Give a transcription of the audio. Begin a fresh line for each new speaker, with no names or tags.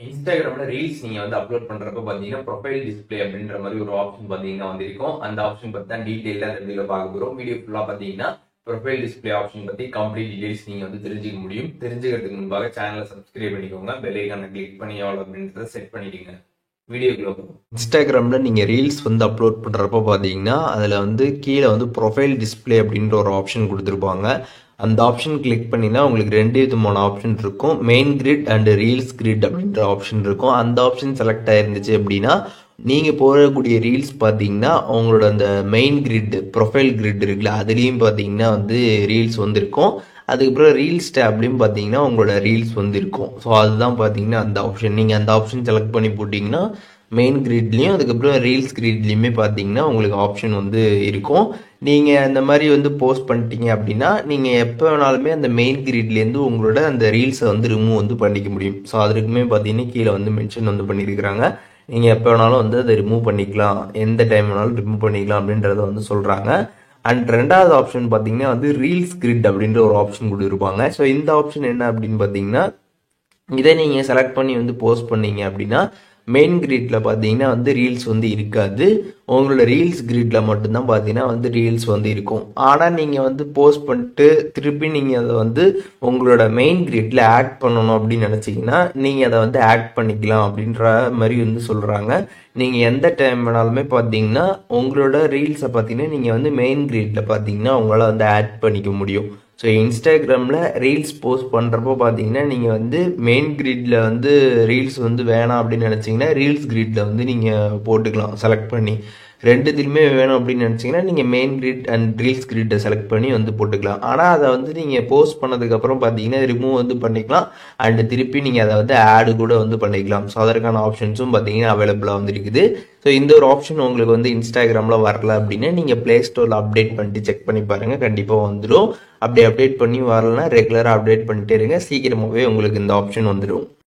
இன்ஸ்டாகிராம்ல ரீல்ஸ் நீங்க வந்து அப்லோட் பண்றப்ப பாத்தீங்கன்னா ப்ரொஃபைல் டிஸ்ப்ளே அப்படின்ற மாதிரி ஒரு ஆப்ஷன் பாத்தீங்கன்னா வந்திருக்கும். அந்த ஆப்ஷன் பத்தி தான் டீடைலா இந்த வீடியோல பார்க்க போறோம். வீடியோ ஃபுல்லா பாத்தீங்கன்னா ப்ரொஃபைல் டிஸ்ப்ளே ஆப்ஷன் பத்தி கம்ப்ளீட் டீடைல்ஸ் நீங்க வந்து தெரிஞ்சுக்க முடியும். தெரிஞ்சுக்கிறதுக்கு முன்பாக சேனலை சப்ஸ்கிரைப் பண்ணிக்கோங்க, பெல் ஐகானை கிளிக் பண்ணி ஆல் அப்படின்றத செட் பண்ணிக்கோங்க. வீடியோக்குள்ள போகும். இன்ஸ்டாகிராம்ல நீங்க ரீல்ஸ் வந்து அப்லோட் பண்றப்ப பாத்தீங்கன்னா அதுல வந்து கீழே வந்து ப்ரொஃபைல் டிஸ்ப்ளே அப்படின்ற ஒரு ஆப்ஷன் கொடுத்துருப்பாங்க. அந்த ஆப்ஷன் கிளிக் பண்ணினா உங்களுக்கு ரெண்டு விதமான ஆப்ஷன் இருக்கும். Main grid and reels grid அப்படின்ற ஆப்ஷன் இருக்கும். அந்த ஆப்ஷன் செலக்ட் ஆயிருந்துச்சு அப்படின்னா நீங்க போடக்கூடிய ரீல்ஸ் பார்த்தீங்கன்னா உங்களோட அந்த மெயின் கிரிட் ப்ரொஃபைல் கிரிட் இருக்குல்ல அதுலேயும் பார்த்தீங்கன்னா வந்து ரீல்ஸ் வந்து இருக்கும். அதுக்கப்புறம் ரீல்ஸ் டேப்லையும் பார்த்தீங்கன்னா உங்களோட ரீல்ஸ் வந்து இருக்கும். ஸோ அதுதான் பார்த்தீங்கன்னா அந்த ஆப்ஷன். நீங்கள் அந்த ஆப்ஷன் செலக்ட் பண்ணி போட்டிங்கன்னா மெயின் கிரிட்லேயும் அதுக்கப்புறம் ரீல்ஸ் கிரிட்லேயுமே பார்த்தீங்கன்னா உங்களுக்கு ஆப்ஷன் வந்து இருக்கும். நீங்கள் அந்த மாதிரி வந்து போஸ்ட் பண்ணிட்டீங்க அப்படின்னா நீங்கள் எப்போ வேணாலுமே அந்த மெயின் கிரிட்லேருந்து உங்களோட அந்த ரீல்ஸை வந்து ரிமூவ் வந்து பண்ணிக்க முடியும். ஸோ அதுக்குமே பார்த்தீங்கன்னா கீழே வந்து மென்ஷன் வந்து பண்ணியிருக்கிறாங்க. நீங்கள் எப்போ வேணாலும் வந்து அதை ரிமூவ் பண்ணிக்கலாம், எந்த டைம் வேணாலும் ரிமூவ் பண்ணிக்கலாம் அப்படின்றத வந்து சொல்கிறாங்க. அண்ட் ரெண்டாவது ஆப்ஷன் பார்த்தீங்கன்னா வந்து ரீல்ஸ் கிரிட் அப்படின்ற ஒரு ஆப்ஷன் கொடுத்துருப்பாங்க. ஸோ இந்த ஆப்ஷன் என்ன அப்படின்னு பார்த்தீங்கன்னா இதை நீங்கள் செலக்ட் பண்ணி வந்து போஸ்ட் பண்ணீங்க அப்படின்னா மெயின் கிரிட்ல பார்த்தீங்கன்னா வந்து ரீல்ஸ் வந்து இருக்காது. உங்களோட ரீல்ஸ் கிரிட்ல மட்டும்தான் பார்த்தீங்கன்னா வந்து ரீல்ஸ் வந்து இருக்கும். ஆனால் நீங்கள் வந்து போஸ்ட் பண்ணிட்டு திருப்பி நீங்கள் அதை வந்து உங்களோட மெயின் கிரிட்ல ஆட் பண்ணணும் அப்படின்னு நினச்சிங்கன்னா நீங்கள் அதை வந்து ஆட் பண்ணிக்கலாம் அப்படின்ற மாதிரி வந்து சொல்கிறாங்க. நீங்கள் எந்த டைம் வேணாலுமே பார்த்தீங்கன்னா உங்களோட ரீல்ஸை பார்த்தீங்கன்னா நீங்கள் வந்து மெயின் கிரிட்ல பார்த்தீங்கன்னா உங்களால் வந்து ஆட் பண்ணிக்க முடியும். ஸோ இன்ஸ்டாகிராமில் ரீல்ஸ் போஸ்ட் பண்ணுறப்போ பார்த்தீங்கன்னா நீங்கள் வந்து மெயின் கிரிட்டில் வந்து ரீல்ஸ் வந்து வேணாம் அப்படின்னு நினச்சிங்கன்னா ரீல்ஸ் கிரிட்டில் வந்து நீங்கள் போட்டுக்கலாம் செலக்ட் பண்ணி. ரெண்டுத்துலையுமே வேணும் அப்படின்னு நினச்சிங்கன்னா நீங்கள் மெயின் கிரிட் அண்ட் ரீல்ஸ் கிரிட்டை செலக்ட் பண்ணி வந்து போட்டுக்கலாம். ஆனால் அதை வந்து நீங்கள் போஸ்ட் பண்ணதுக்கப்புறம் பார்த்தீங்கன்னா ரிமூவ் வந்து பண்ணிக்கலாம். அண்டு திருப்பி நீங்கள் அதை வந்து ஆடு கூட வந்து பண்ணிக்கலாம். ஸோ அதற்கான ஆப்ஷன்ஸும் பார்த்தீங்கன்னா அவைலபிளாக வந்து இருக்குது. ஸோ இந்த ஒரு ஆப்ஷன் உங்களுக்கு வந்து இன்ஸ்டாகிராமில் வரல அப்படின்னா நீங்கள் ப்ளே ஸ்டோரில் அப்டேட் பண்ணிட்டு செக் பண்ணி பாருங்கள், கண்டிப்பாக வந்துடும். அப்படி அப்டேட் பண்ணி வரலன்னா ரெகுலராக அப்டேட் பண்ணிட்டே இருங்க, சீக்கிரமாகவே உங்களுக்கு இந்த ஆப்ஷன் வந்துடும்.